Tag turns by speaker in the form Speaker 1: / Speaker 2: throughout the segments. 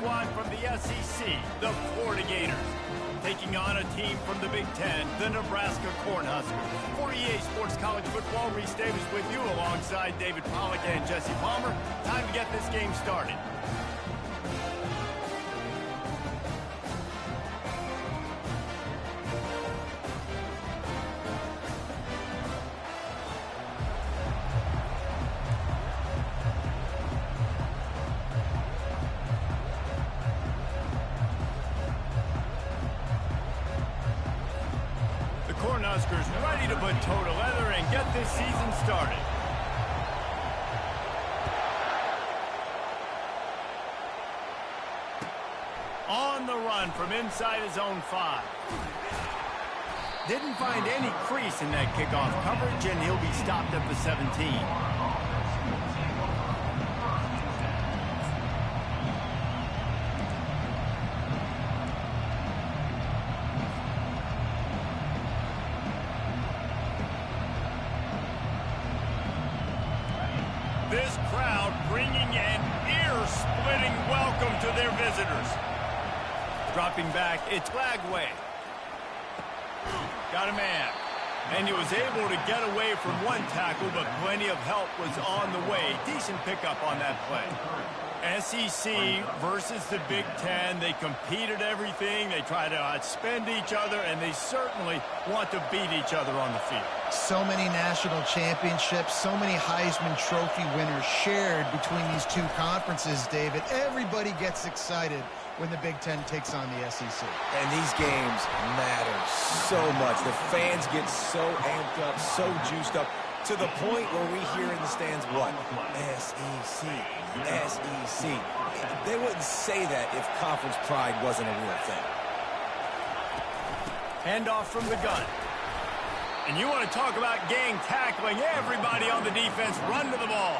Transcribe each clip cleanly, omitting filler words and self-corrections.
Speaker 1: one from the SEC, the Florida Gators, taking on a team from the Big Ten, the Nebraska Cornhuskers. For EA Sports College Football, Reese Davis with you alongside David Pollack and Jesse Palmer. Time to get this game started. Cornhuskers ready to put toe to leather and get this season started. On the run from inside his own 5. Didn't find any crease in that kickoff coverage, and he'll be stopped at the 17. This crowd bringing an ear-splitting welcome to their visitors. Dropping back, it's Lagway. Got a man. And he was able to get away from one tackle, but plenty of help was on the way. Decent pickup on that play. SEC versus the Big Ten. They compete at everything. They try to outspend each other, and they certainly want to beat each other on the field.
Speaker 2: So many national championships, so many Heisman Trophy winners shared between these two conferences, David. Everybody gets excited when the Big Ten takes on the SEC.
Speaker 3: And these games matter so much. The fans get so amped up, so juiced up, to the point where we hear in the stands what? SEC, SEC. They wouldn't say that if conference pride wasn't a real thing.
Speaker 1: Handoff from the gun. And you want to talk about gang tackling. Everybody on the defense run to the ball.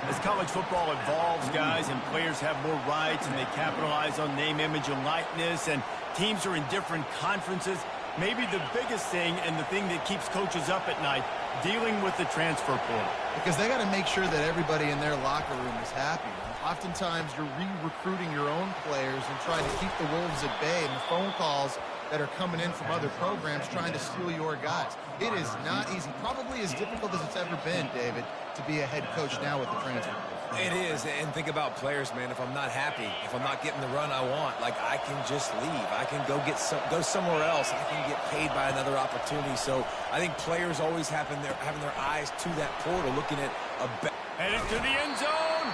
Speaker 1: As college football evolves, guys, and players have more rights and they capitalize on name, image, and likeness, and teams are in different conferences, maybe the biggest thing and the thing that keeps coaches up at night, dealing with the transfer portal.
Speaker 2: Because they got to make sure that everybody in their locker room is happy. Oftentimes, you're re-recruiting your own players and trying to keep the wolves at bay, and the phone calls that are coming in from other programs trying to steal your guys. It is not easy. Probably as difficult as it's ever been, David, to be a head coach now with the transfer portal.
Speaker 3: It is, and think about players, man. If I'm not happy, if I'm not getting the run I want, like, I can just leave. I can go somewhere else. I can get paid by another opportunity. So I think players always having their eyes to that portal, looking at a
Speaker 1: headed to the end zone.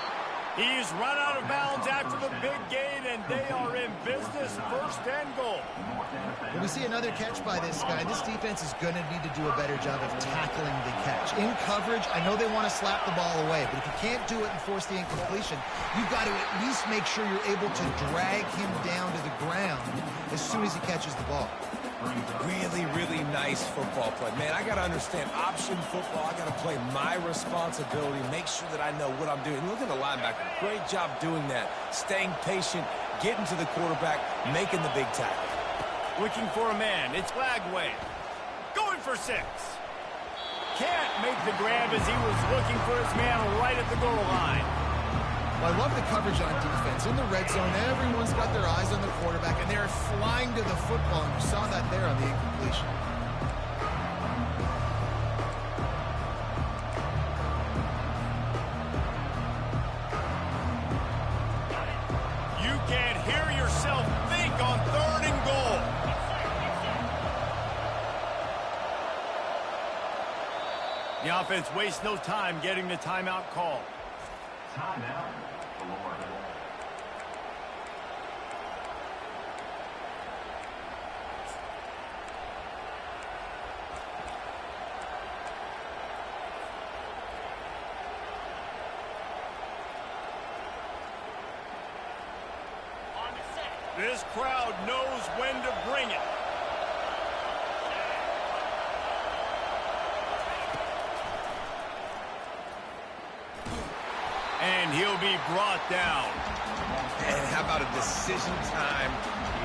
Speaker 1: He's run out of bounds after the big gain, and they are in business. First and goal.
Speaker 2: When we see another catch by this guy, this defense is going to need to do a better job of tackling the catch. In coverage, I know they want to slap the ball away, but if you can't do it and force the incompletion, you've got to at least make sure you're able to drag him down to the ground as soon as he catches the ball.
Speaker 3: Really, really nice football play. Man, I got to understand option football. I got to play my responsibility, make sure that I know what I'm doing. Look at the linebacker. Great job doing that. Staying patient, getting to the quarterback, making the big tackle.
Speaker 1: Looking for a man. It's Lagway. Going for 6. Can't make the grab as he was looking for his man right at the goal line.
Speaker 2: Well, I love the coverage on defense. In the red zone, everyone's got their eyes on the quarterback, and they're flying to the football, and you saw that there on the incompletion.
Speaker 1: You can't hear yourself think on 3rd and goal. The offense wastes no time getting the timeout call.
Speaker 4: Timeout.
Speaker 1: This crowd knows when to bring it. And he'll be brought down.
Speaker 3: And how about a decision time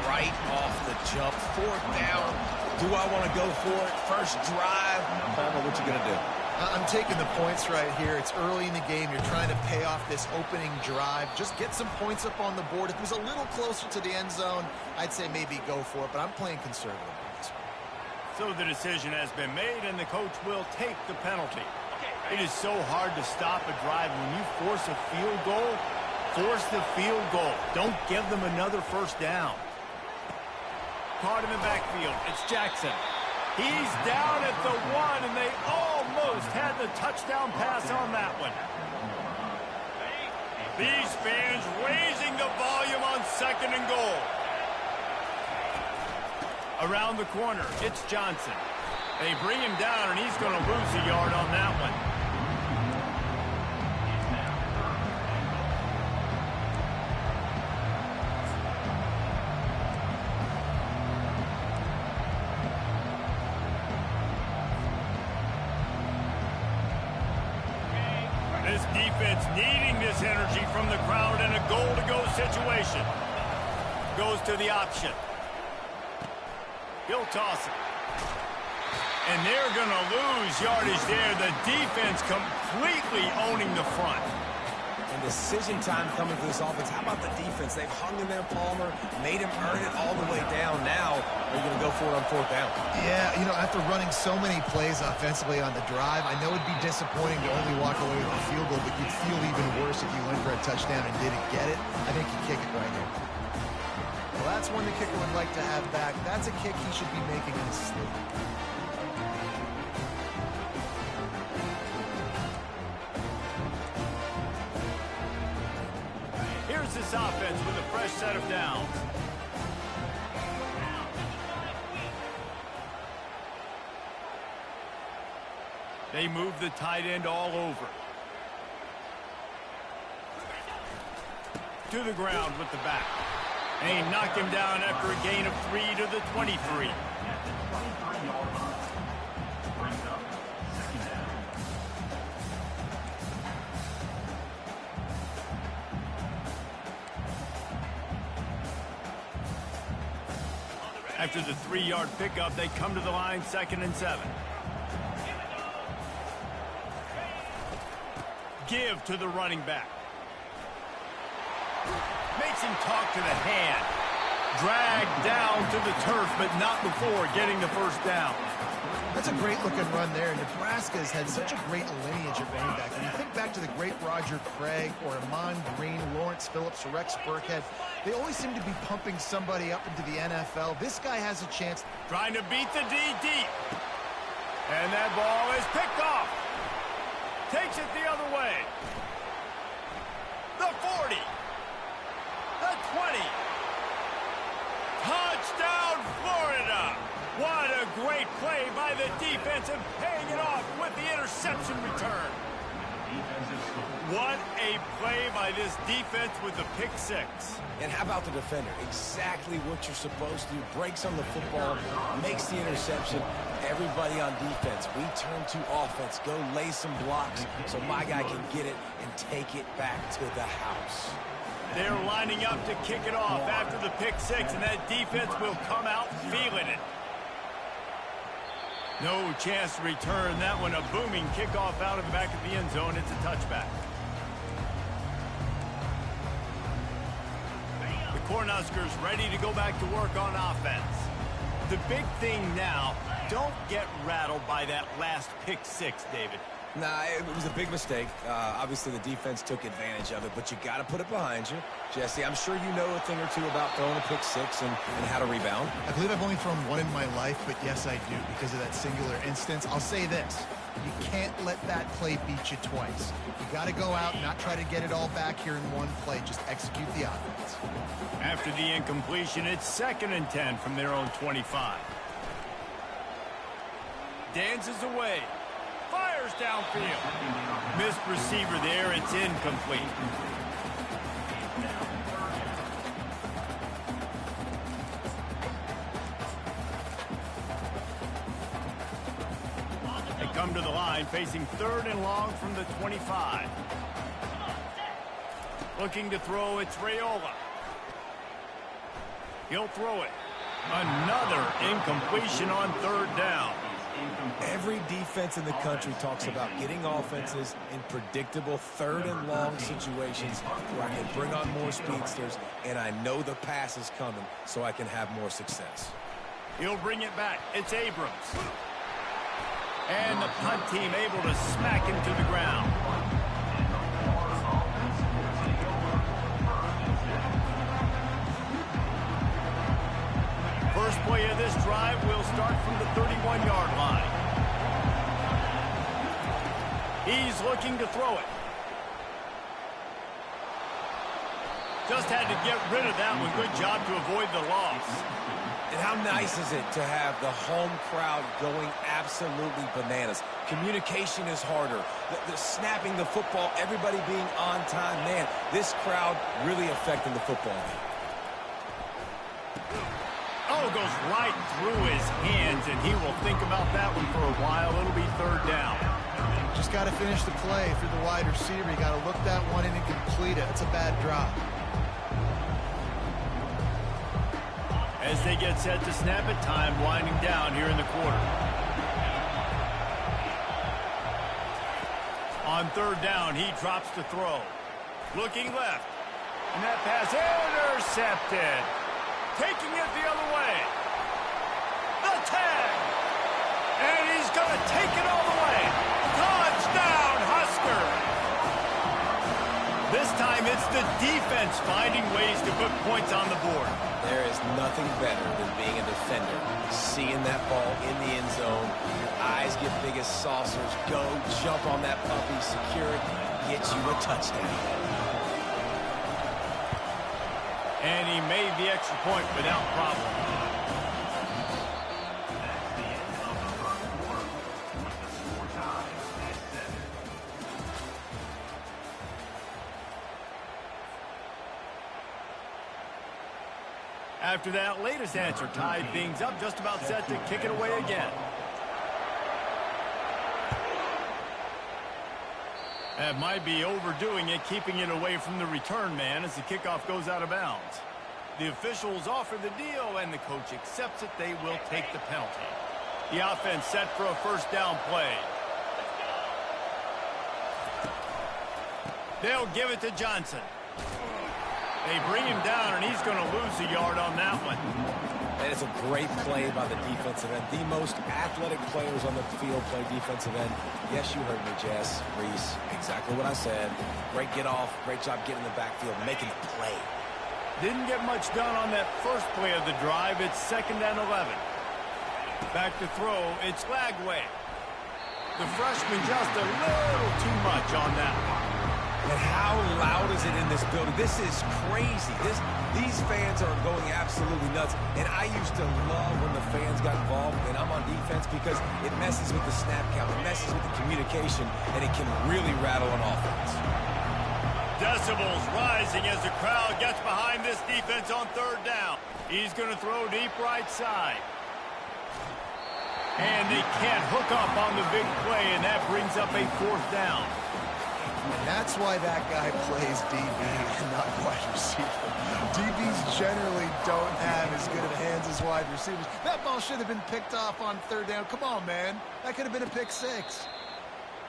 Speaker 3: right off the jump? 4th down. Do I want to go for it? First drive. Palmer, what you going to do?
Speaker 2: I'm taking the points right here. It's early in the game. You're trying to pay off this opening drive. Just get some points up on the board. If it was a little closer to the end zone, I'd say maybe go for it, but I'm playing conservative on this one.
Speaker 1: So the decision has been made, and the coach will take the penalty. It is so hard to stop a drive. When you force a field goal, force the field goal. Don't give them another first down. Caught in the backfield. It's Jackson. He's down at the 1, and they almost had the touchdown pass on that one. These fans raising the volume on 2nd and goal. Around the corner, it's Johnson. They bring him down, and he's going to lose a yard on that one. This defense needing this energy from the crowd in a goal-to-go situation. Goes to the option. He'll toss it. And they're going to lose yardage there. The defense completely owning the front.
Speaker 3: And decision time coming for this offense. How about the defense? They've hung in there, Palmer, made him earn it all the way down. Now they're going to go for it on 4th down.
Speaker 2: Yeah, you know, after running so many plays offensively on the drive, I know it'd be disappointing to only walk away with a field goal, but you'd feel even worse if you went for a touchdown and didn't get it. I think you kick it right here. Well, that's one the kicker would like to have back. That's a kick he should be making in his sleep.
Speaker 1: Here's this offense with a fresh set of downs. They move the tight end all over. To the ground with the back. And he knocked him down after a gain of 3 to the 23. After the 3-yard pickup, they come to the line, 2nd and 7. Give to the running back. Makes him talk to the hand. Dragged down to the turf, but not before getting the first down.
Speaker 2: That's a great-looking run there. Nebraska has had such a great lineage at running back. When you think back to the great Roger Craig or Amon Green, Lawrence Phillips, or Rex Burkhead, they always seem to be pumping somebody up into the NFL. This guy has a chance.
Speaker 1: Trying to beat the D deep. And that ball is picked off. Takes it the other way. The 40. The 20. Touchdown, Florida. What a great play by the defense and paying it off with the interception return. What a play by this defense with the pick 6.
Speaker 3: And how about the defender? Exactly what you're supposed to do. Breaks on the football, makes the interception. Everybody on defense, we turn to offense. Go lay some blocks so my guy can get it and take it back to the house.
Speaker 1: They're lining up to kick it off after the pick 6, and that defense will come out feeling it. No chance to return that one. A booming kickoff out of the back of the end zone. It's a touchback. The Cornhuskers ready to go back to work on offense. The big thing now, don't get rattled by that last pick 6, David.
Speaker 3: Nah, it was a big mistake. Obviously, the defense took advantage of it, but you got to put it behind you. Jesse, I'm sure you know a thing or two about throwing a pick 6 and how to rebound.
Speaker 2: I believe I've only thrown one in my life, but yes, I do because of that singular instance. I'll say this. You can't let that play beat you twice. You got to go out and not try to get it all back here in one play. Just execute the offense.
Speaker 1: After the incompletion, it's 2nd and 10 from their own 25. Dances away. Fires downfield. Missed receiver there. It's incomplete. They come to the line facing 3rd and long from the 25. Looking to throw, it's Raiola. He'll throw it. Another incompletion on 3rd down.
Speaker 3: Every defense in the country talks about getting offenses in predictable third and long situations where I can bring on more speedsters and I know the pass is coming so I can have more success.
Speaker 1: He'll bring it back. It's Abrams. And the punt team able to smack him to the ground. First play of this drive will start from the 31-yard line. He's looking to throw it. Just had to get rid of that one. Good job to avoid the loss.
Speaker 3: And how nice is it to have the home crowd going absolutely bananas? Communication is harder. The snapping the football, everybody being on time. Man, this crowd really affecting the football game.
Speaker 1: Oh, goes right through his hands, and he will think about that one for a while. It'll be third down.
Speaker 2: Just got to finish the play. If you're the wide receiver, you got to look that one in and complete it. That's a bad drop.
Speaker 1: As they get set to snap it, time winding down here in the quarter. On third down, he drops to throw. Looking left. And that pass intercepted. Taking it the other way. The tag. And he's going to take it all the way. Touchdown, Husker. This time it's the defense finding ways to put points on the board.
Speaker 3: There is nothing better than being a defender. Seeing that ball in the end zone, your eyes get big as saucers, go, jump on that puppy, secure it, get you a touchdown.
Speaker 1: And he made the extra point without problem. After that latest answer tied things up, just about set to kick it away again. That might be overdoing it, keeping it away from the return man as the kickoff goes out of bounds. The officials offer the deal, and the coach accepts it. They will take the penalty. The offense set for a first down play. They'll give it to Johnson. They bring him down, and he's going to lose a yard on that one.
Speaker 3: And it's a great play by the defensive end. The most athletic players on the field play defensive end. Yes, you heard me, Jess, Reese. Exactly what I said. Great get off. Great job getting in the backfield, making the play.
Speaker 1: Didn't get much done on that first play of the drive. It's 2nd and 11. Back to throw. It's Lagway. The freshman just a little too much on that one.
Speaker 3: And how loud is it in this building? This is crazy. These fans are going absolutely nuts. And I used to love when the fans got involved, and I'm on defense because it messes with the snap count, it messes with the communication, and it can really rattle an offense.
Speaker 1: Decibels rising as the crowd gets behind this defense on third down. He's going to throw deep right side. And they can't hook up on the big play, and that brings up a 4th down.
Speaker 2: And that's why that guy plays DB and not wide receiver. DBs generally don't have as good of hands as wide receivers. That ball should have been picked off on third down. Come on, man. That could have been a pick 6.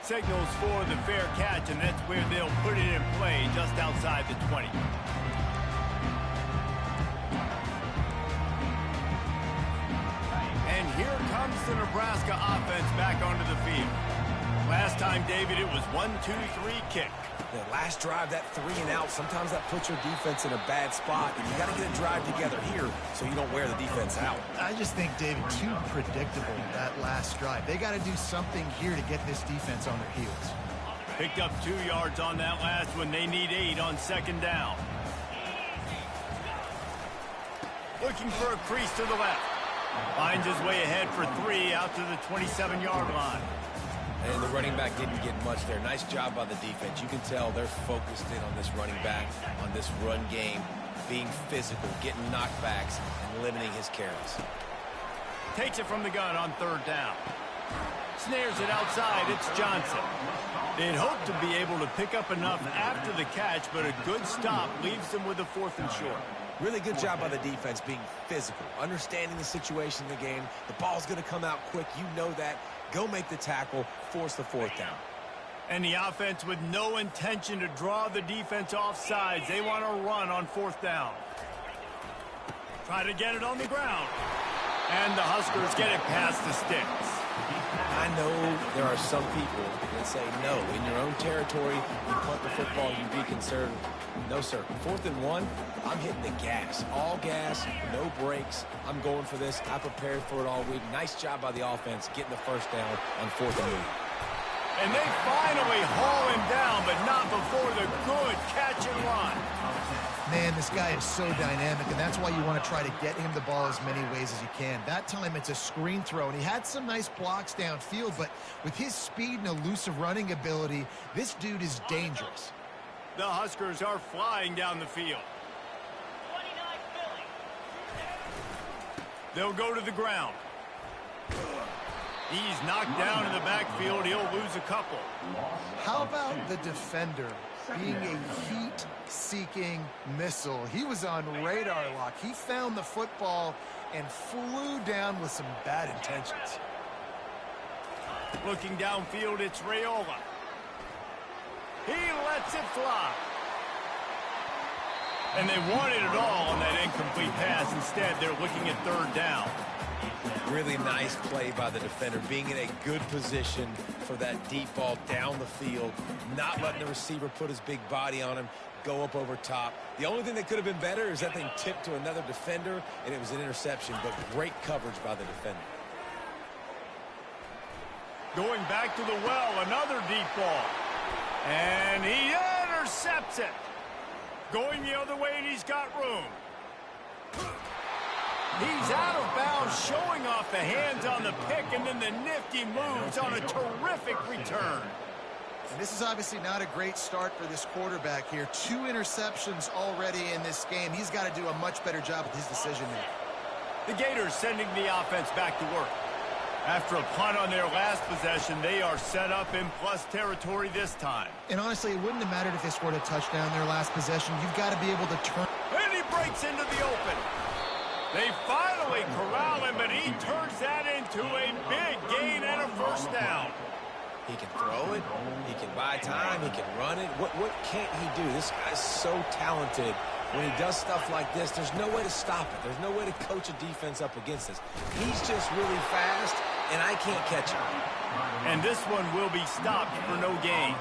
Speaker 1: Signals for the fair catch, and that's where they'll put it in play just outside the 20. And here comes the Nebraska offense back onto the field. Last time, David, it was 1-2-3 kick.
Speaker 3: The last drive, that 3 and out, sometimes that puts your defense in a bad spot, and you got to get a drive together here so you don't wear the defense out.
Speaker 2: I just think, David, too predictable, that last drive. They got to do something here to get this defense on their heels.
Speaker 1: Picked up 2 yards on that last one. They need 8 on 2nd down. Looking for a crease to the left. Finds his way ahead for 3 out to the 27-yard line.
Speaker 3: And the running back didn't get much there. Nice job by the defense. You can tell they're focused in on this running back, on this run game, being physical, getting knockbacks, and limiting his carries.
Speaker 1: Takes it from the gun on third down. Snares it outside. It's Johnson. They'd hoped to be able to pick up enough after the catch, but a good stop leaves them with a 4th and short.
Speaker 3: Really good job by the defense being physical, understanding the situation in the game. The ball's going to come out quick. You know that. Go make the tackle, force the fourth down.
Speaker 1: And the offense with no intention to draw the defense off sides. They want to run on fourth down. Try to get it on the ground. And the Huskers get it past the sticks.
Speaker 3: I know there are some people that say, no, in your own territory, you punt the football, you be conservative. No, sir. 4th and 1, I'm hitting the gas. All gas, no brakes. I'm going for this. I prepared for it all week. Nice job by the offense getting the first down on 4th and 8.
Speaker 1: And they finally haul him down, but not before the good catch and run.
Speaker 2: Man, this guy is so dynamic, and that's why you want to try to get him the ball as many ways as you can. That time, it's a screen throw, and he had some nice blocks downfield, but with his speed and elusive running ability, this dude is dangerous.
Speaker 1: The Huskers are flying down the field. They'll go to the ground. He's knocked down in the backfield. He'll lose a couple.
Speaker 2: How about the defender being a heat-seeking missile? He was on radar lock. He found the football and flew down with some bad intentions.
Speaker 1: Looking downfield, it's Raiola. He lets it fly. And they wanted it all on that incomplete pass. Instead, they're looking at 3rd down.
Speaker 3: Really nice play by the defender, being in a good position for that deep ball down the field, not letting the receiver put his big body on him, go up over top. The only thing that could have been better is that thing tipped to another defender, and it was an interception, but great coverage by the defender.
Speaker 1: Going back to the well, another deep ball. And he intercepts it. Going the other way, and he's got room. He's out of bounds, showing off the hands on the pick, and then the nifty moves on a terrific return.
Speaker 2: And this is obviously not a great start for this quarterback here. 2 interceptions already in this game. He's got to do a much better job with his decision-making.
Speaker 1: The Gators sending the offense back to work. After a punt on their last possession, they are set up in plus territory this time.
Speaker 2: And honestly, it wouldn't have mattered if they scored a touchdown their last possession. You've got to be able to turn.
Speaker 1: And he breaks into the open. They finally corral him, but he turns that into a big gain and a first down.
Speaker 3: He can throw it. He can buy time. He can run it. What can't he do? This guy's so talented. When he does stuff like this, there's no way to stop it. There's no way to coach a defense up against this. He's just really fast, and I can't catch him.
Speaker 1: And this one will be stopped for no gain.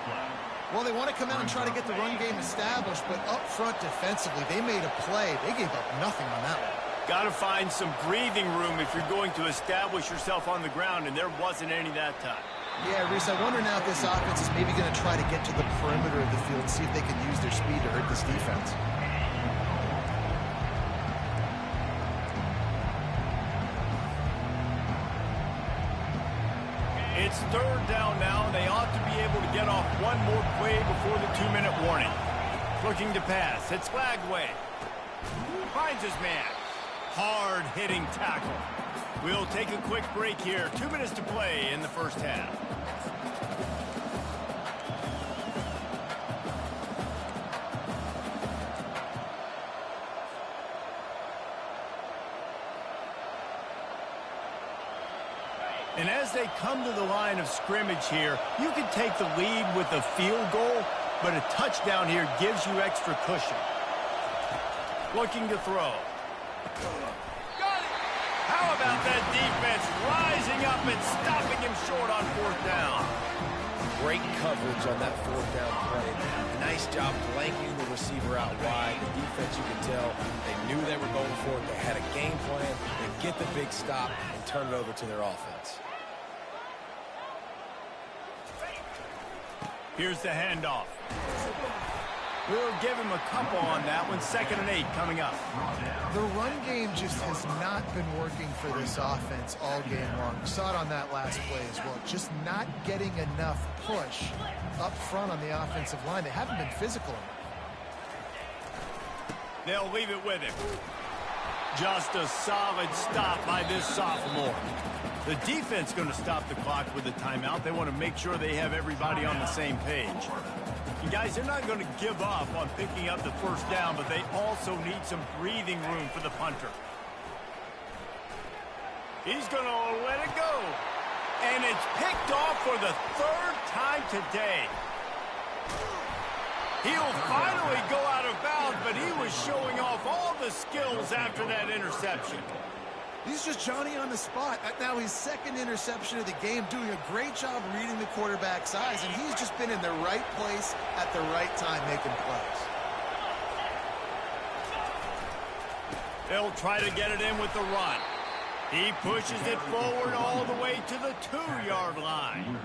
Speaker 2: Well, they want to come out and try to get the run game established, but up front defensively, they made a play. They gave up nothing on that one.
Speaker 1: Got to find some breathing room if you're going to establish yourself on the ground, and there wasn't any that time.
Speaker 2: Yeah, Reese, I wonder now if this offense is maybe going to try to get to the perimeter of the field and see if they can use their speed to hurt this defense.
Speaker 1: It's 3rd down now, and they ought to be able to get off one more play before the 2-minute warning. Looking to pass. It's Lagway. Finds his man. Hard-hitting tackle. We'll take a quick break here. 2 minutes to play in the first half. And as they come to the line of scrimmage here, you can take the lead with a field goal, but a touchdown here gives you extra cushion. Looking to throw. Got it! How about that defense rising up and stopping him short on 4th down?
Speaker 3: Great coverage on that 4th down play. Nice job blanking the receiver out wide. The defense, you can tell, they knew they were going for it. They had a game plan. They get the big stop and turn it over to their offense.
Speaker 1: Here's the handoff. We'll give him a couple on that one. 2nd and 8 coming up.
Speaker 2: The run game just has not been working for this offense all game long. We saw it on that last play as well. Just not getting enough push up front on the offensive line. They haven't been physical enough.
Speaker 1: They'll leave it with him. Just a solid stop by this sophomore. The defense going to stop the clock with a timeout. They want to make sure they have everybody on the same page. And guys, they're not going to give up on picking up the first down, but they also need some breathing room for the punter. He's going to let it go. And it's picked off for the third time today. He'll finally go out of bounds, but he was showing off all the skills after that interception.
Speaker 2: He's just Johnny on the spot. Now his second interception of the game, doing a great job reading the quarterback's eyes, and he's just been in the right place at the right time making plays.
Speaker 1: They'll try to get it in with the run. He pushes it forward all the way to the 2-yard line.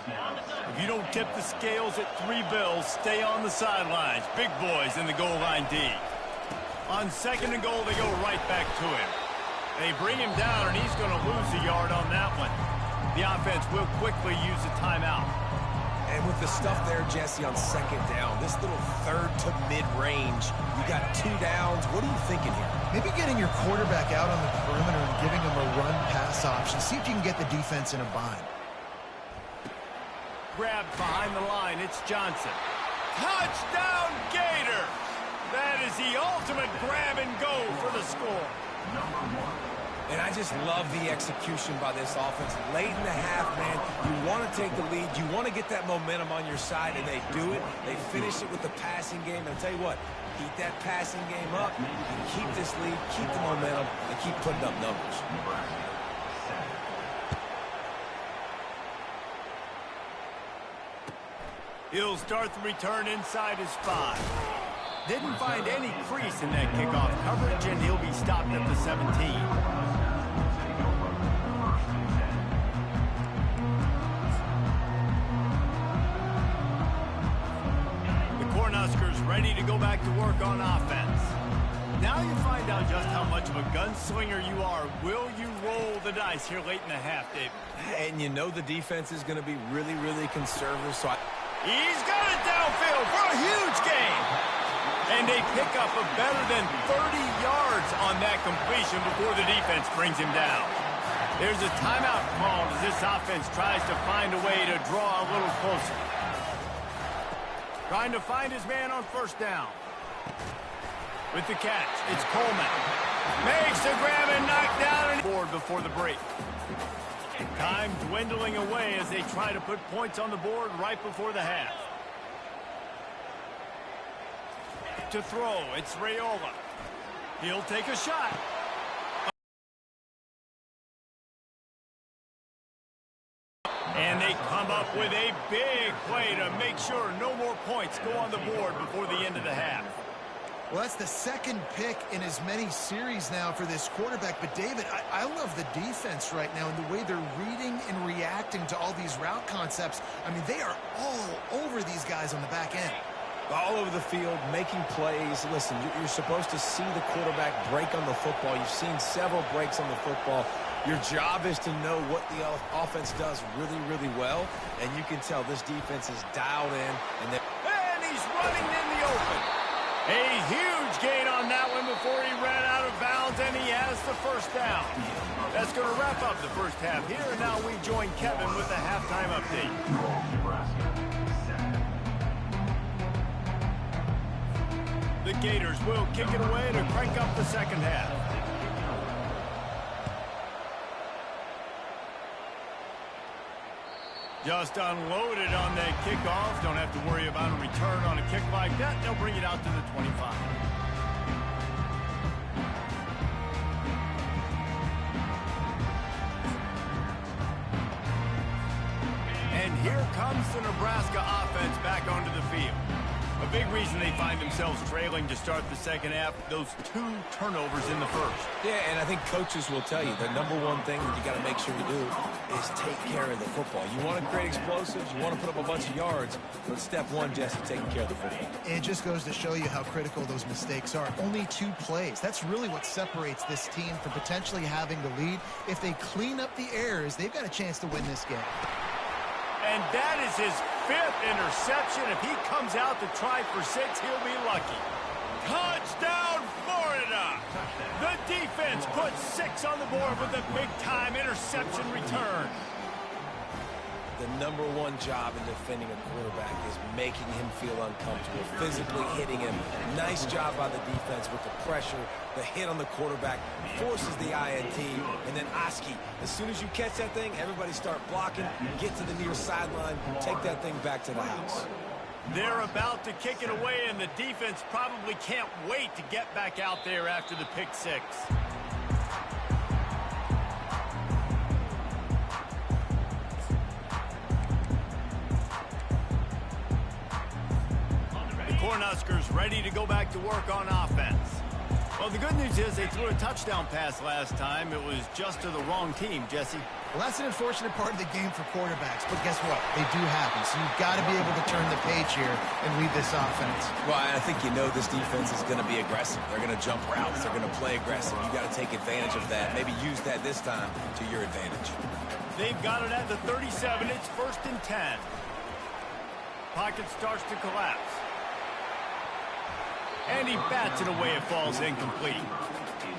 Speaker 1: If you don't tip the scales at 3 bills, stay on the sidelines. Big boys in the goal line D. On 2nd and goal, they go right back to him. They bring him down, and he's going to lose a yard on that one. The offense will quickly use a timeout.
Speaker 3: And with the stuff there, Jesse, on 2nd down, this little third to mid-range, you got 2 downs. What are you thinking here?
Speaker 2: Maybe getting your quarterback out on the perimeter and giving him a run-pass option. See if you can get the defense in a bind.
Speaker 1: Grabbed behind the line, it's Johnson. Touchdown, Gator! That is the ultimate grab and go for the score.
Speaker 3: And I just love the execution by this offense. Late in the half, man, you want to take the lead. You want to get that momentum on your side, and they do it. They finish it with the passing game. And I'll tell you what, keep that passing game up, and keep this lead, keep the momentum, and keep putting up numbers.
Speaker 1: He'll start the return inside his 5. Didn't find any crease in that kickoff coverage, and he'll be stopped at the 17. The Cornhuskers ready to go back to work on offense. Now you find out just how much of a gunslinger you are. Will you roll the dice here late in the half, Dave?
Speaker 3: And you know the defense is going to be really, really conservative, so
Speaker 1: He's got it downfield for a huge gain. And they pick up a better than 30 yards on that completion before the defense brings him down. There's a timeout called as this offense tries to find a way to draw a little closer. Trying to find his man on 1st down. With the catch, it's Coleman. Makes the grab and knocked down and board before the break. Time dwindling away as they try to put points on the board right before the half. To throw, it's Raiola. He'll take a shot. And they come up with a big play to make sure no more points go on the board before the end of the half.
Speaker 2: Well, that's the 2nd pick in as many series now for this quarterback. But, David, I love the defense right now and the way they're reading and reacting to all these route concepts. I mean, they are all over these guys on the back end.
Speaker 3: all over the field, making plays. Listen, you're supposed to see the quarterback break on the football. You've seen several breaks on the football. Your job is to know what the offense does really, really well, and you can tell this defense is dialed in. And
Speaker 1: he's running in the open. A huge gain on that one before he ran out of bounds, and he has the first down. That's going to wrap up the first half here, and now we join Kevin with the halftime update. The Gators will kick it away to crank up the second half. Just unloaded on that kickoff. Don't have to worry about a return on a kick like that. They'll bring it out to the 25. And here comes the Nebraska offense back onto the field. A big reason they find themselves trailing to start the second half, those 2 turnovers in the first.
Speaker 3: Yeah, and I think coaches will tell you the number one thing that you got to make sure you do is take care of the football. You want to create explosives, you want to put up a bunch of yards, but step one, Jesse, taking care of the football.
Speaker 2: It just goes to show you how critical those mistakes are. Only 2 plays. That's really what separates this team from potentially having the lead. If they clean up the errors, they've got a chance to win this game.
Speaker 1: And that is his 5th interception. If he comes out to try for 6, he'll be lucky. Touchdown, Florida! The defense puts 6 on the board with a big-time interception return.
Speaker 3: the #1 job in defending a quarterback is making him feel uncomfortable, physically hitting him. Nice job by the defense with the pressure, the hit on the quarterback, forces the INT, and then Oski, as soon as you catch that thing, everybody start blocking, get to the near sideline, take that thing back to the house.
Speaker 1: They're about to kick it away, and the defense probably can't wait to get back out there after the pick six. Cornhuskers ready to go back to work on offense. Well, the good news is they threw a touchdown pass last time. It was just to the wrong team, Jesse.
Speaker 2: Well, that's an unfortunate part of the game for quarterbacks, but guess what? They do happen, so you've got to be able to turn the page here and lead this offense.
Speaker 3: Well, I think you know this defense is going to be aggressive. They're going to jump routes. They're going to play aggressive. You've got to take advantage of that. Maybe use that this time to your advantage.
Speaker 1: They've got it at the 37. It's 1st and 10. Pocket starts to collapse. And he bats it away. It falls incomplete.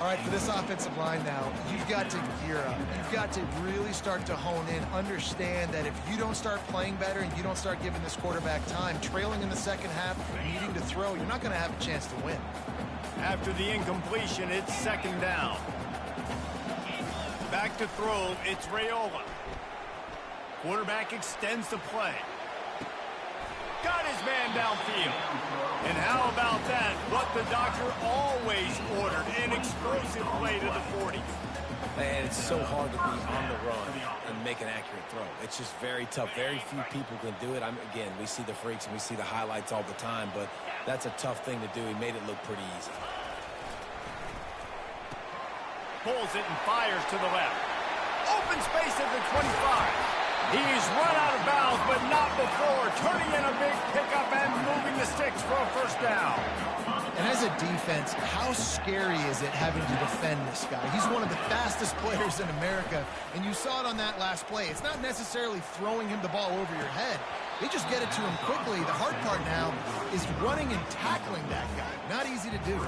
Speaker 2: All right, for this offensive line now, you've got to gear up. You've got to really start to hone in, understand that if you don't start playing better and you don't start giving this quarterback time, trailing in the second half, needing to throw, you're not going to have a chance to win.
Speaker 1: After the incompletion, it's 2nd down. Back to throw, it's Raiola. Quarterback extends the play. Got his man downfield. And how about that? What the doctor always ordered, an explosive play to the 40.
Speaker 3: And it's so hard to be on the run and make an accurate throw. It's just very tough. Very few people can do it. Again, we see the freaks and we see the highlights all the time, but that's a tough thing to do. He made it look pretty easy.
Speaker 1: Pulls it and fires to the left. Open space at the 25. He's run out of bounds, but not before. Turning in a big pickup and moving the sticks for a 1st down.
Speaker 2: And as a defense, how scary is it having to defend this guy? He's one of the fastest players in America, and you saw it on that last play. It's not necessarily throwing him the ball over your head. They just get it to him quickly. The hard part now is running and tackling that guy. Not easy to do.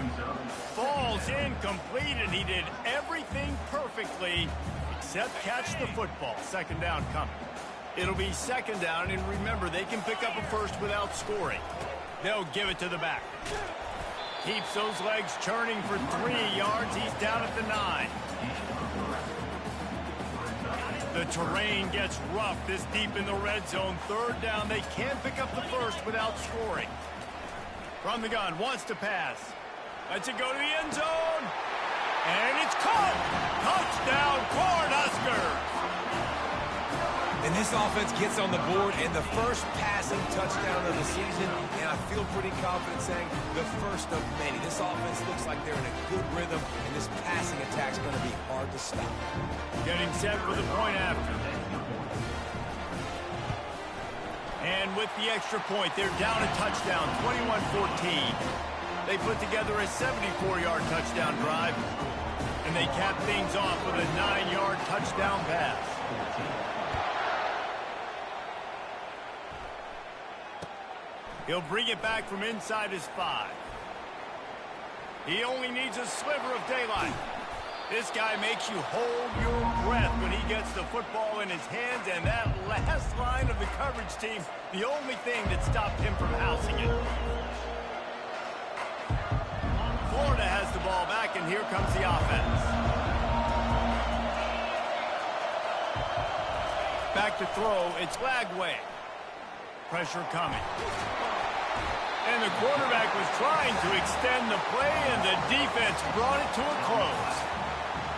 Speaker 1: Falls incomplete, and he did everything perfectly except catch the football. 2nd down coming. It'll be 2nd down, and remember, they can pick up a first without scoring. They'll give it to the back. Keeps those legs churning for 3 yards. He's down at the 9. The terrain gets rough this deep in the red zone. 3rd down. They can't pick up the first without scoring. From the gun, wants to pass. Lets it go to the end zone. And it's caught. Touchdown, Cornhuskers.
Speaker 3: And this offense gets on the board and the first passing touchdown of the season, and I feel pretty confident saying the first of many. This offense looks like they're in a good rhythm, and this passing attack's going to be hard to stop.
Speaker 1: Getting set for the point after. And with the extra point, they're down a touchdown, 21-14. They put together a 74-yard touchdown drive, and they cap things off with a 9-yard touchdown pass. He'll bring it back from inside his 5. He only needs a sliver of daylight. This guy makes you hold your breath when he gets the football in his hands, and that last line of the coverage team, the only thing that stopped him from housing it. Florida has the ball back, and here comes the offense. Back to throw, it's Lagway. Pressure coming. And the quarterback was trying to extend the play, and the defense brought it to a close.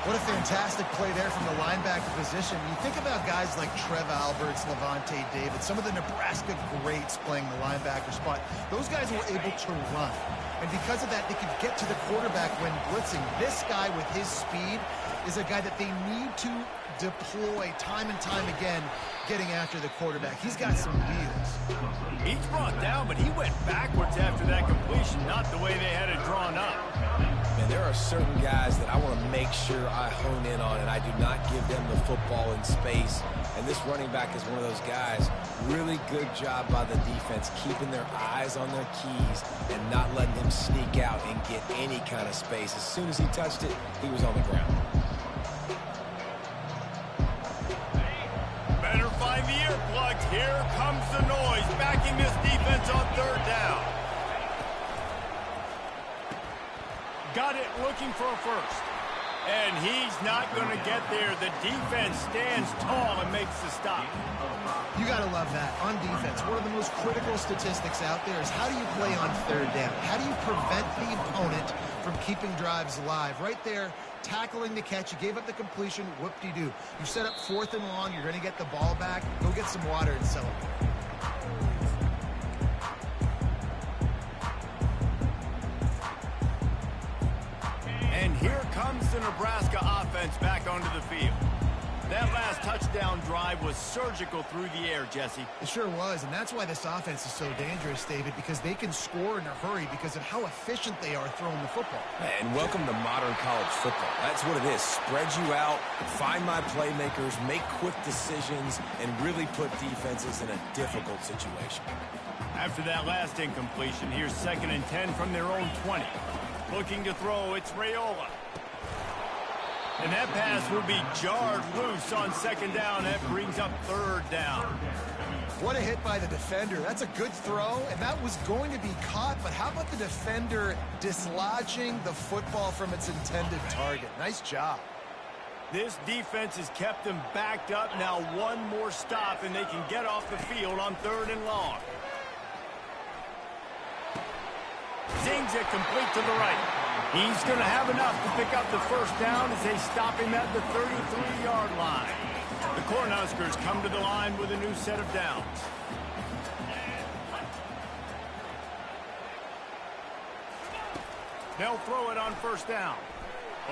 Speaker 2: What a fantastic play there from the linebacker position. You think about guys like Trev Alberts, Levante David, some of the Nebraska greats playing the linebacker spot. Those guys were able to run. And because of that, they could get to the quarterback when blitzing. This guy with his speed is a guy that they need to deploy time and time again, getting after the quarterback. He's got some wheels.
Speaker 1: He's brought down, but he went backwards after that completion, not the way they had it drawn up.
Speaker 3: And there are certain guys that I want to make sure I hone in on, and I do not give them the football in space. And this running back is one of those guys. Really good job by the defense, keeping their eyes on their keys and not letting him sneak out and get any kind of space. As soon as he touched it, he was on the ground.
Speaker 1: Better find the earplug. Here comes the noise, backing this defense on third down. Got it, looking for a first. And he's not going to get there. The defense stands tall and makes the stop.
Speaker 2: You got to love that. On defense, one of the most critical statistics out there is how do you play on third down? How do you prevent the opponent from keeping drives alive? Right there, tackling the catch. You gave up the completion. Whoop-de-doo. You set up 4th and long. You're going to get the ball back. Go get some water and celebrate.
Speaker 1: And here comes the Nebraska offense back onto the field. That last touchdown drive was surgical through the air, Jesse.
Speaker 2: It sure was, and that's why this offense is so dangerous, David, because they can score in a hurry because of how efficient they are throwing the football.
Speaker 3: And welcome to modern college football. That's what it is. Spread you out, find my playmakers, make quick decisions, and really put defenses in a difficult situation.
Speaker 1: After that last incompletion, here's 2nd and 10 from their own 20. Looking to throw, it's Raiola. And that pass will be jarred loose on 2nd down. That brings up 3rd down.
Speaker 2: What a hit by the defender. That's a good throw, and that was going to be caught, but how about the defender dislodging the football from its intended target? Nice job.
Speaker 1: This defense has kept them backed up. Now one more stop, and they can get off the field on 3rd and long. Zings it complete to the right. He's going to have enough to pick up the 1st down as they stop him at the 33-yard line. The Cornhuskers come to the line with a new set of downs. They'll throw it on 1st down.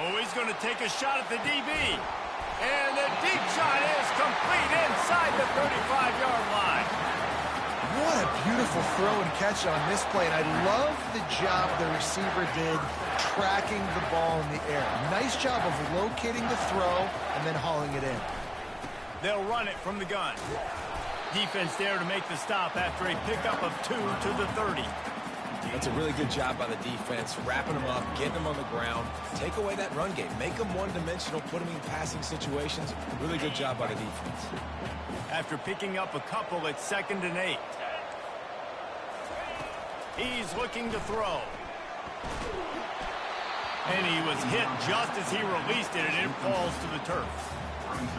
Speaker 1: Oh, he's going to take a shot at the DB. And the deep shot is complete inside the 35-yard line.
Speaker 2: What a beautiful throw and catch on this play, and I love the job the receiver did tracking the ball in the air. Nice job of locating the throw and then hauling it in.
Speaker 1: They'll run it from the gun. Defense there to make the stop after a pickup of 2 to the 30.
Speaker 3: That's a really good job by the defense, wrapping them up, getting them on the ground, take away that run game, make them one-dimensional, put them in passing situations. Really good job by the defense.
Speaker 1: After picking up a couple, it's 2nd and 8. He's looking to throw. And he was hit just as he released it, and it falls to the turf.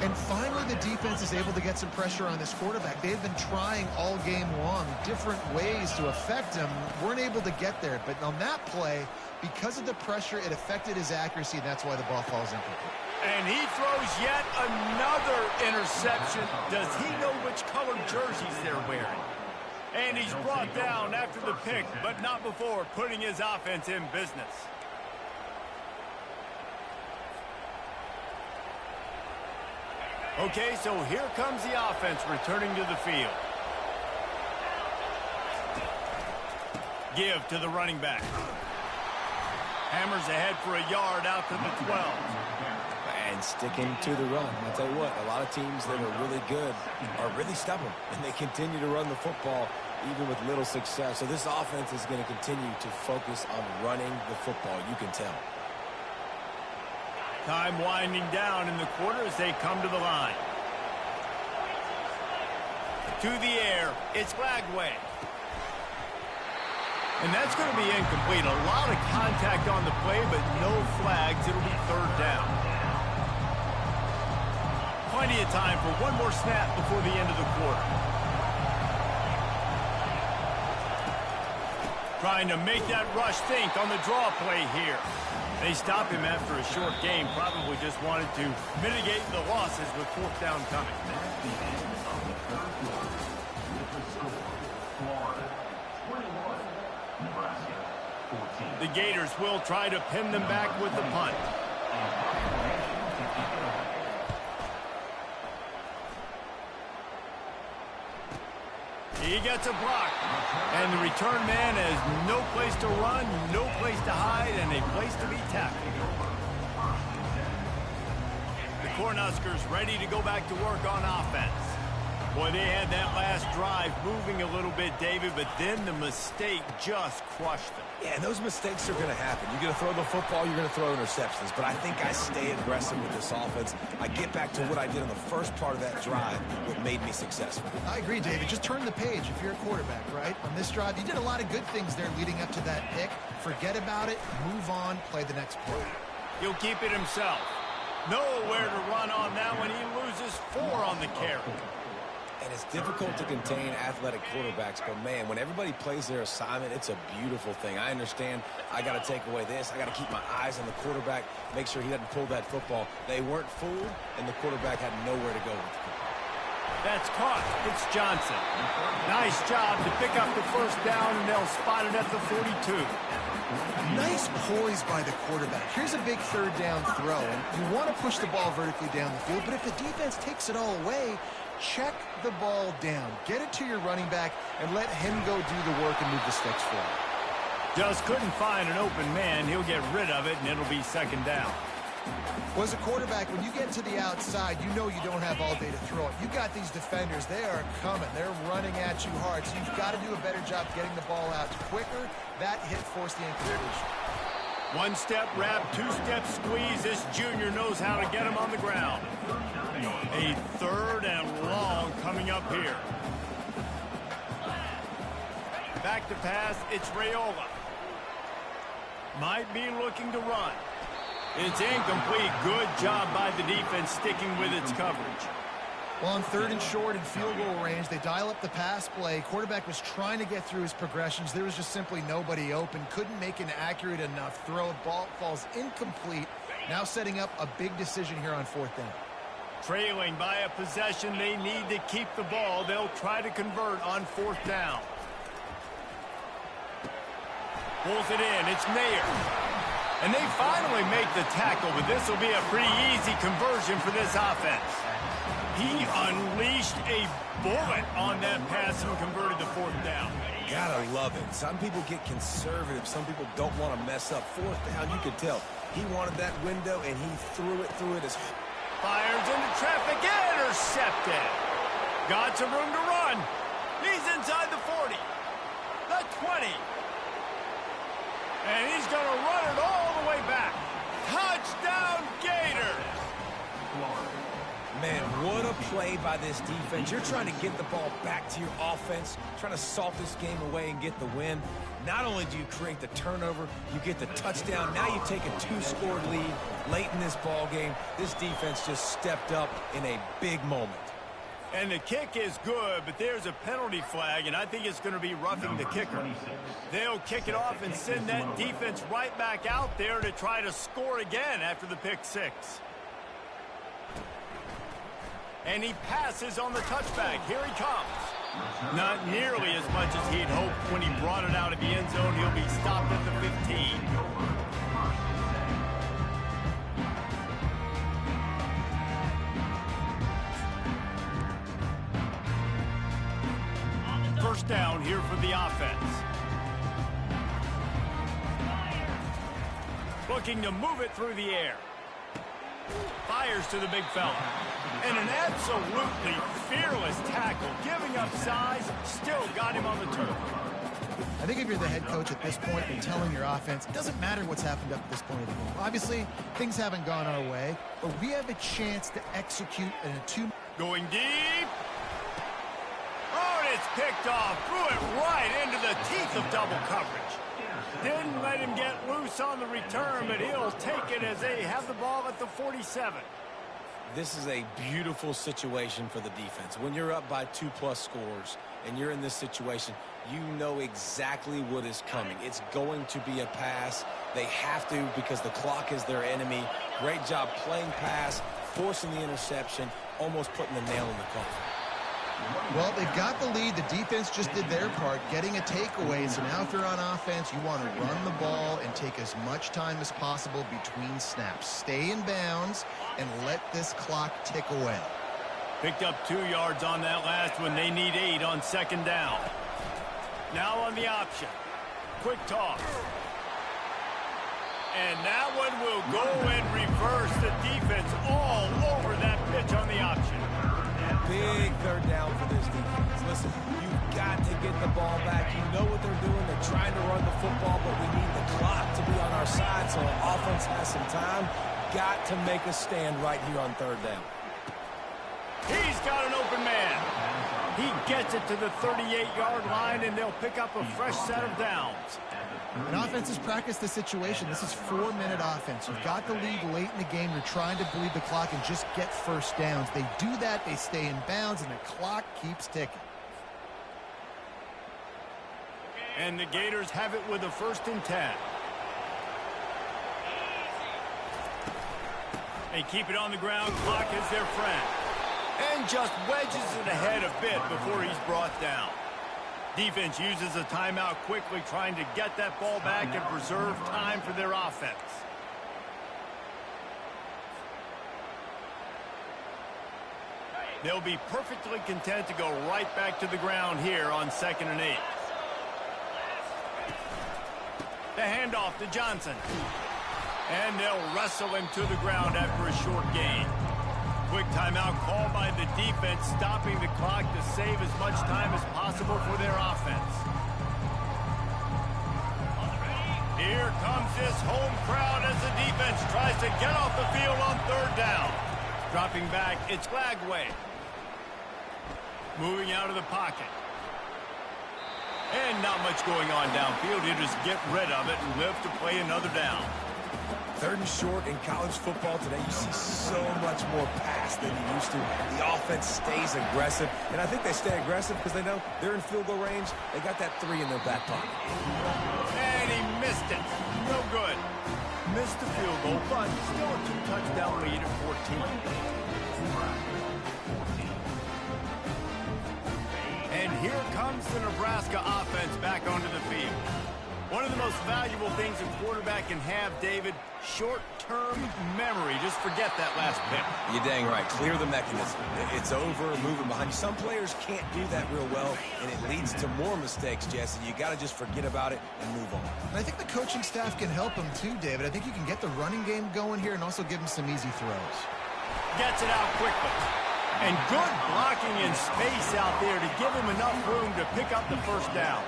Speaker 2: And finally, the defense is able to get some pressure on this quarterback. They've been trying all game long different ways to affect him. Weren't able to get there. But on that play, because of the pressure, it affected his accuracy, and that's why the ball falls incomplete.
Speaker 1: And he throws yet another interception. Does he know which colored jerseys they're wearing? And he's brought down after the pick, but not before putting his offense in business. Okay, so here comes the offense returning to the field. Give to the running back. Hammers ahead for a yard out to the 12.
Speaker 3: And sticking to the run. I'll tell you what, a lot of teams that are really good are really stubborn, and they continue to run the football even with little success. So this offense is going to continue to focus on running the football, you can tell.
Speaker 1: Time winding down in the quarter as they come to the line. To the air, it's Lagway. And that's going to be incomplete. A lot of contact on the play, but no flags. It'll be 3rd down. Plenty of time for one more snap before the end of the quarter. Trying to make that rush think on the draw play here. They stop him after a short game. Probably just wanted to mitigate the losses with 4th down coming. The Gators will try to pin them back with the punt. He gets a block. And the return man has no place to run, no place to hide, and a place to be tackled. The Cornhuskers ready to go back to work on offense. Boy, they had that last drive moving a little bit, David, but then the mistake just crushed them.
Speaker 3: Yeah, and those mistakes are going to happen. You're going to throw the football, you're going to throw interceptions. But I think I stay aggressive with this offense. I get back to what I did in the first part of that drive, what made me successful.
Speaker 2: I agree, David. Just turn the page if you're a quarterback, right? On this drive, you did a lot of good things there leading up to that pick. Forget about it, move on, play the next play.
Speaker 1: He'll keep it himself. Nowhere to run on that one. He loses 4 on the carry.
Speaker 3: And it's difficult to contain athletic quarterbacks, but, man, when everybody plays their assignment, it's a beautiful thing. I understand I got to take away this. I got to keep my eyes on the quarterback, make sure he doesn't pull that football. They weren't fooled, and the quarterback had nowhere to go with the football.
Speaker 1: That's caught. It's Johnson. Nice job to pick up the first down, and they'll spot it at the 42.
Speaker 2: Nice poise by the quarterback. Here's a big third down throw, and you want to push the ball vertically down the field, but if the defense takes it all away, check the ball down. Get it to your running back and let him go do the work and move the sticks for him.
Speaker 1: Just couldn't find an open man. He'll get rid of it, and it'll be second down.
Speaker 2: Well, as a quarterback, when you get to the outside, you know you don't have all day to throw it. You got these defenders. They are coming. They're running at you hard, so you've got to do a better job getting the ball out quicker. That hit forced the incompletion.
Speaker 1: One-step wrap, two-step squeeze. This junior knows how to get him on the ground. A third and long coming up here. Back to pass, it's Raiola. Might be looking to run. It's incomplete. Good job by the defense sticking with its coverage.
Speaker 2: Well, on third and short and field goal range, they dial up the pass play. Quarterback was trying to get through his progressions. There was just simply nobody open. Couldn't make an accurate enough throw. Ball falls incomplete. Now setting up a big decision here on fourth down.
Speaker 1: Trailing by a possession, they need to keep the ball. They'll try to convert on fourth down. Pulls it in. It's Mayer. And they finally make the tackle, but this will be a pretty easy conversion for this offense. He unleashed a bullet on that pass and converted the fourth down.
Speaker 3: Gotta love it. Some people get conservative. Some people don't want to mess up. Fourth down, you could tell. He wanted that window, and he threw it as...
Speaker 1: Fires into traffic, intercepted. Got some room to run. He's inside the 40, the 20. And he's going to run it all the way back. Touchdown, Gators.
Speaker 3: Man, what a play by this defense. You're trying to get the ball back to your offense, trying to salt this game away and get the win. Not only do you create the turnover, you get the touchdown. Now you take a 2-score lead late in this ball game. This defense just stepped up in a big moment.
Speaker 1: And the kick is good, but there's a penalty flag, and I think it's going to be roughing the kicker. They'll kick it off and send that defense right back out there to try to score again after the pick six. And he passes on the touchback. Here he comes. Not nearly as much as he'd hoped when he brought it out of the end zone. He'll be stopped at the 15. First down here for the offense. Looking to move it through the air. Fires to the big fella. And an absolutely fearless tackle. Giving up size, still got him on the turf.
Speaker 2: I think if you're the head coach at this point and telling your offense, it doesn't matter what's happened up to this point of the game. Obviously, things haven't gone our way, but we have a chance to execute in a two...
Speaker 1: Going deep. Oh, and it's picked off. Threw it right into the teeth of double coverage. Didn't let him get loose on the return, but he'll take it as they have the ball at the 47.
Speaker 3: This is a beautiful situation for the defense. When you're up by 2+ scores and you're in this situation, you know exactly what is coming. It's going to be a pass. They have to because the clock is their enemy. Great job playing pass, forcing the interception, almost putting the nail in the coffin.
Speaker 2: Well, they've got the lead. The defense just did their part, getting a takeaway. So now if you're on offense, you want to run the ball and take as much time as possible between snaps. Stay in bounds and let this clock tick away.
Speaker 1: Picked up 2 yards on that last one. They need 8 on second down. Now on the option. Quick toss. And that one will go in reverse. The defense all over that pitch on the option.
Speaker 3: big third down for this defense. Listen, you've got to get the ball back. You know what they're doing. They're trying to run the football, but we need the clock to be on our side so our offense has some time. Got to make a stand right here on third down.
Speaker 1: He's got an open man. He gets it to the 38-yard line, and they'll pick up a fresh set of downs.
Speaker 2: And offenses practice the situation. This is 4-minute offense. You've got the lead late in the game. You're trying to bleed the clock and just get first downs. They do that, they stay in bounds, and the clock keeps ticking.
Speaker 1: And the Gators have it with a 1st and 10. They keep it on the ground. Clock is their friend. And just wedges it ahead a bit before he's brought down. Defense uses a timeout quickly, trying to get that ball back and preserve time for their offense. They'll be perfectly content to go right back to the ground here on 2nd and 8. The handoff to Johnson. And they'll wrestle him to the ground after a short gain. Quick timeout called by the defense, stopping the clock to save as much time as possible for their offense. Here comes this home crowd as the defense tries to get off the field on 3rd down. Dropping back, it's Lagway. Moving out of the pocket. And not much going on downfield. He'll just get rid of it and live to play another down.
Speaker 3: 3rd and short in college football today, you see so much more pass than you used to. The offense stays aggressive, and I think they stay aggressive because they know they're in field goal range. They got that 3 in their back pocket.
Speaker 1: And he missed it. No good. Missed the field goal, but still a 2-touchdown lead at 14. And here comes the Nebraska offense back onto the field. One of the most valuable things a quarterback can have, David, short-term memory. Just forget that last pick.
Speaker 3: You're dang right. Clear the mechanism. It's over, moving behind you. Some players can't do that real well, and it leads to more mistakes, Jesse. You got to just forget about it and move on.
Speaker 2: And I think the coaching staff can help him too, David. I think you can get the running game going here and also give him some easy throws.
Speaker 1: Gets it out quickly. And good blocking in space out there to give him enough room to pick up the 1st down.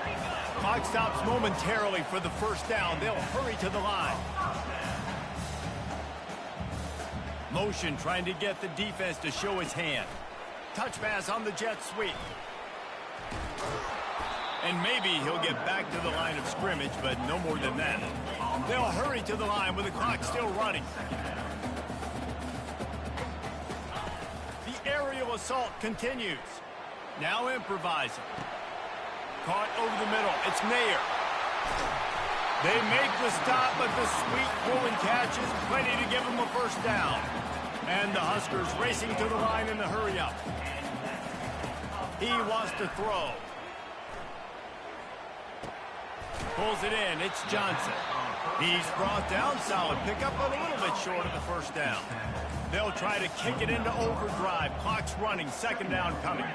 Speaker 1: Clock stops momentarily for the 1st down. They'll hurry to the line. Motion trying to get the defense to show his hand. Touch pass on the jet sweep. And maybe he'll get back to the line of scrimmage, but no more than that. They'll hurry to the line with the clock still running. The aerial assault continues. Now improvising. Caught over the middle. It's Nair. They make the stop, but the sweet pulling catch is plenty to give them a 1st down. And the Huskers racing to the line in the hurry-up. He wants to throw. Pulls it in. It's Johnson. He's brought down. Solid pickup, but a little bit short of the 1st down. They'll try to kick it into overdrive. Clock's running. 2nd down coming.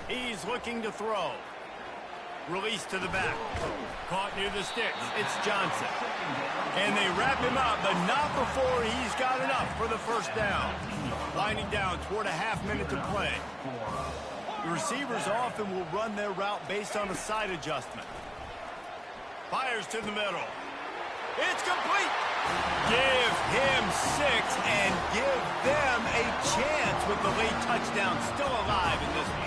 Speaker 1: He's looking to throw. Release to the back. Caught near the sticks. It's Johnson. And they wrap him up, but not before he's got enough for the 1st down. Winding down toward a half-minute to play. The receivers often will run their route based on a side adjustment. Fires to the middle. It's complete. Give him 6 and give them a chance with the late touchdown still alive in this one.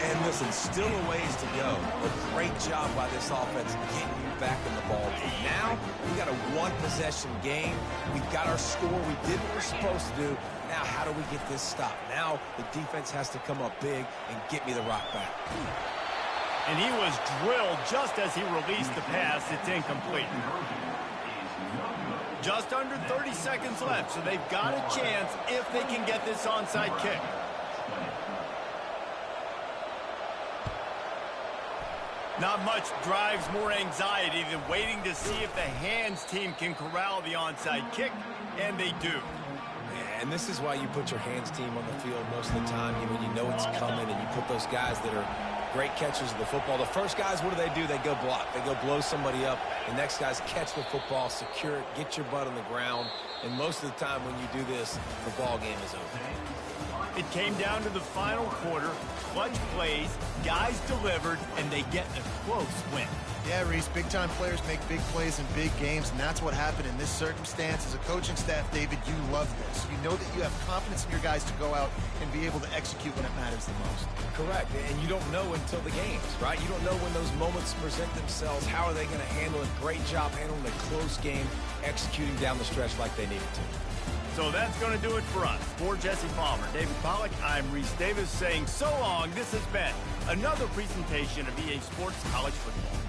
Speaker 3: And listen, still a ways to go. But great job by this offense getting you back in the ball game. Now, we got a 1-possession game. We got our score. We did what we're supposed to do. Now, how do we get this stopped? Now, the defense has to come up big and get me the rock back.
Speaker 1: And he was drilled just as he released the pass. It's incomplete. Just under 30 seconds left, so they've got a chance if they can get this onside kick. Not much drives more anxiety than waiting to see if the hands team can corral the onside kick, and they do.
Speaker 3: And this is why you put your hands team on the field most of the time when you know it's coming, and you put those guys that are great catchers of the football. The first guys, what do? They go block. They go blow somebody up. The next guys catch the football, secure it, get your butt on the ground. And most of the time when you do this, the ball game is over.
Speaker 1: It came down to the final quarter. Clutch plays, guys delivered, and they get a close win.
Speaker 2: Yeah, Reese, big-time players make big plays in big games, and that's what happened in this circumstance. As a coaching staff, David, you love this. You know that you have confidence in your guys to go out and be able to execute when it matters the most.
Speaker 3: Correct, and you don't know until the games, right? You don't know when those moments present themselves. How are they going to handle it? Great job handling a close game, executing down the stretch like they needed to.
Speaker 1: So that's going to do it for us. For Jesse Palmer, David Pollack, I'm Reese Davis saying so long. This has been another presentation of EA Sports College Football.